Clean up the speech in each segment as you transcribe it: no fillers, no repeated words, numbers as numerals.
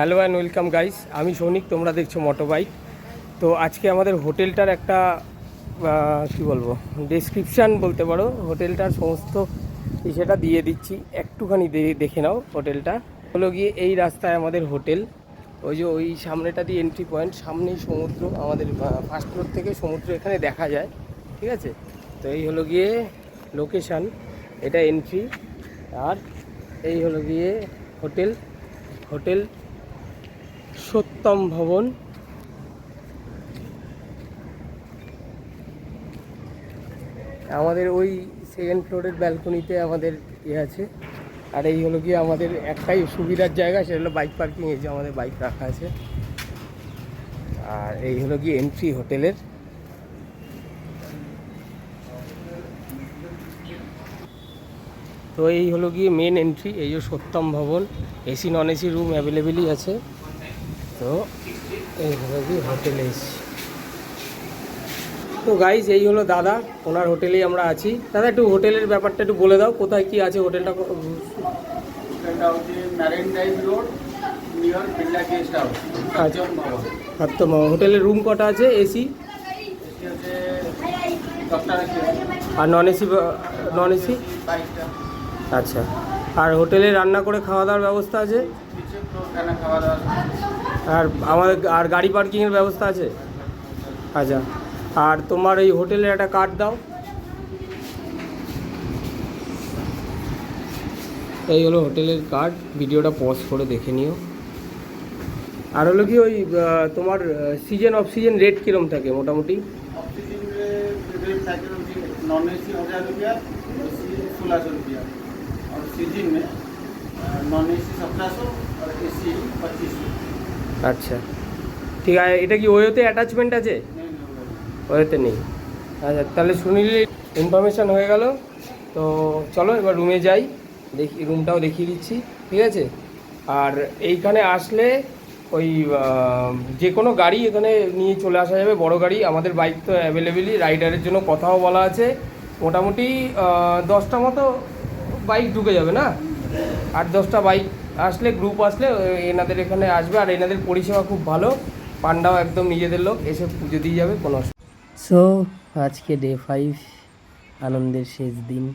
Hello and welcome guys, আমি সৌনিক, তোমরা দেখছো মোটো বাইক। তো আজকে আমাদের হোটেলটার একটা কি বলবো, ডেসক্রিপশান বলতে পারো, হোটেলটার সমস্ত সেটা দিয়ে দিচ্ছি, একটুখানি দেখে নাও। হোটেলটা হলো গিয়ে এই রাস্তায় আমাদের হোটেল, ওই যে ওই সামনেটা দিয়ে এন্ট্রি পয়েন্ট, সামনেই সমুদ্র, আমাদের ফার্স্ট ফ্লোর থেকে সমুদ্র এখানে দেখা যায়, ঠিক আছে। তো এই হলো গিয়ে লোকেশান, এটা এন্ট্রি, আর এই হলো গিয়ে হোটেল হোটেল সত্যম ভবন। আমাদের ওই সেকেন্ড ফ্লোরের ব্যালকনিতে আমাদের আছে। আর এই হলো গিয়ে আমাদের একটাই সুবিধার জায়গা, সেটা হলো বাইক পার্কিং, এই যে আমাদের বাইক রাখা আছে। আর এই হলো গিয়ে এন্ট্রি হোটেলের। তো এই হলো গিয়ে মেন এন্ট্রি, এই যে সত্যম ভবন, এসি নন এসি রুম অ্যাভেলেবেলই আছে। তো এই হলো গিয়ে হোটেলে এসি। তো গাইজ এই হলো দাদা, ওনার হোটেলেই আমরা আছি। দাদা একটু হোটেলের ব্যাপারটা একটু বলে দাও, কোথায় কি আছে হোটেলটা? হোটেলটা হচ্ছে marine drive road, near Birla guest house, Satyam Bhavan. Satyam ভবন। হোটেলের রুম কটা আছে? এসি এসি হচ্ছে 10টা আছে, আর নন এসি? Non AC 22টা। আচ্ছা। আর হোটেলে রান্না করে খাওয়া দাওয়ার ব্যবস্থা আছে? কিছু খানা খাওয়া দাওয়া। আর আমাদের আর গাড়ি পার্কিংয়ের ব্যবস্থা আছে? আচ্ছা। আর তোমার এই হোটেলের একটা কার্ড দাও। এই হলো হোটেলের কার্ড, ভিডিওটা পজ করে দেখে নিও। আর হলো কি ওই তোমার সিজন অফ সিজন রেট কীরকম থাকে মোটামুটি? ऑक्सीजन रेट থাকে नॉन एसी 1000 रुपया, एसी 1600 रुपया, और सीजन में नॉन एसी 1700 और एसी 2500। আচ্ছা ঠিক আছে। এটা কি ওয়োতে অ্যাটাচমেন্ট আছে? ওয়োতে নেই। আচ্ছা তাহলে শুনিলে ইনফরমেশান হয়ে গেল। তো চলো এবার রুমে যাই, দেখি রুমটাও দেখিয়ে দিচ্ছি, ঠিক আছে। আর এইখানে আসলে ওই যে কোনো গাড়ি এখানে নিয়ে চলে আসা যাবে, বড় গাড়ি। আমাদের বাইক তো অ্যাভেলেবেলই, রাইডারের জন্য কথাও বলা আছে। মোটামুটি 10টা মতো বাইক ঢুকে যাবে না? 8-10টা বাইক আসলে, গ্রুপ আসলে এনাদের এখানে আসবে। আর এনাদের পরিষেবা খুব ভালো, পান্ডাও একদম নিজেদের লোক, এসে পুজো দিয়ে যাবে, কোনো অসুবিধা। সো আজকে ডে 5, আনন্দের শেষ দিন।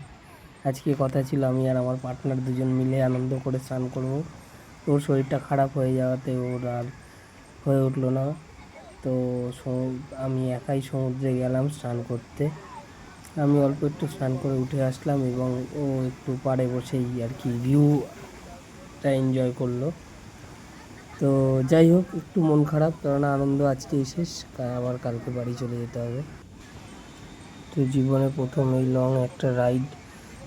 আজকে কথা ছিল আমি আর আমার পার্টনার দুজন মিলে আনন্দ করে স্নান করবো। ওর শরীরটা খারাপ হয়ে যাওয়াতে ওর আর হয়ে উঠলো না। তো আমি একাই সমুদ্রে গেলাম স্নান করতে। আমি অল্প একটু স্নান করে উঠে আসলাম এবং ও একটু পাড়ে বসেই আর কি ভিউটা এনজয় করলো। তো যাই হোক, একটু মন খারাপ, কেননা আনন্দ আজকেই শেষ, আবার কালকে বাড়ি চলে যেতে হবে। তো জীবনে প্রথম এই লং একটা রাইড,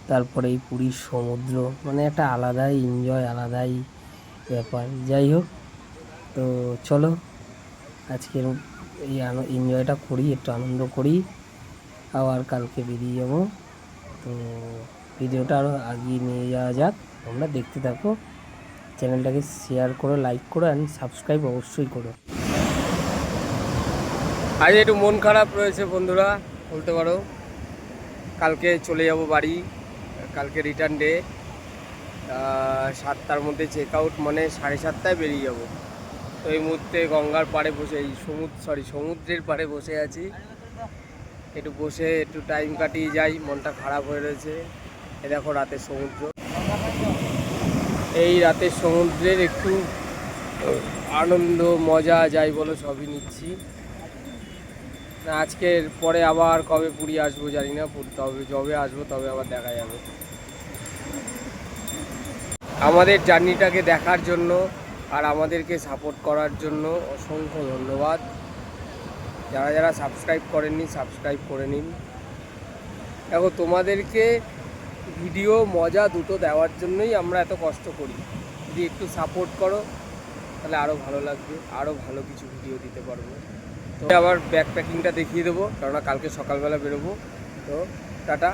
তারপরে এই পুরীর সমুদ্র, মানে একটা আলাদাই এনজয়, আলাদাই ব্যাপার। যাই হোক, তো চলো আজকের এই এনজয়টা করি, একটু আনন্দ করি, আবার কালকে বেরিয়ে যাব। তো ভিডিওটা আরও এগিয়ে নিয়ে যাওয়া যাক, তোমরা দেখতে থাকো। চ্যানেলটাকে শেয়ার করো, লাইক করো অ্যান্ড সাবস্ক্রাইব অবশ্যই করো। আজ একটু মন খারাপ রয়েছে বন্ধুরা, বলতে পারো। কালকে চলে যাব বাড়ি, কালকে রিটার্ন ডে। 7টার মধ্যে চেক আউট, মানে 7:30টায় বেরিয়ে যাব। তো এই মুহূর্তে গঙ্গার পাড়ে বসে, এই সমুদ্রের পাড়ে বসে আছি। একটু বসে একটু টাইম কাটিয়ে যাই, মনটা খারাপ হয়ে রয়েছে। এ দেখো রাতের সমুদ্র, এই রাতের সমুদ্রের একটু আনন্দ মজা যাই বলো সবই নিচ্ছি। আজকের পরে আবার কবে পুরী আসবো জানি না, তবে যবে আসবো তবে আবার দেখা যাবে। আমাদের জার্নিটাকে দেখার জন্য আর আমাদেরকে সাপোর্ট করার জন্য অসংখ্য ধন্যবাদ। যারা যারা সাবস্ক্রাইব করেননি, সাবস্ক্রাইব করে নিন। দেখো, তোমাদেরকে ভিডিও মজা দুটো দেওয়ার জন্যই আমরা এত কষ্ট করি। যদি একটু সাপোর্ট করো তাহলে আরও ভালো লাগবে, আরও ভালো কিছু ভিডিও দিতে পারবো। তো আবার ব্যাগ প্যাকিংটা দেখিয়ে দেবো, কেননা কালকে সকালবেলা বেরোবো। তো টাটা।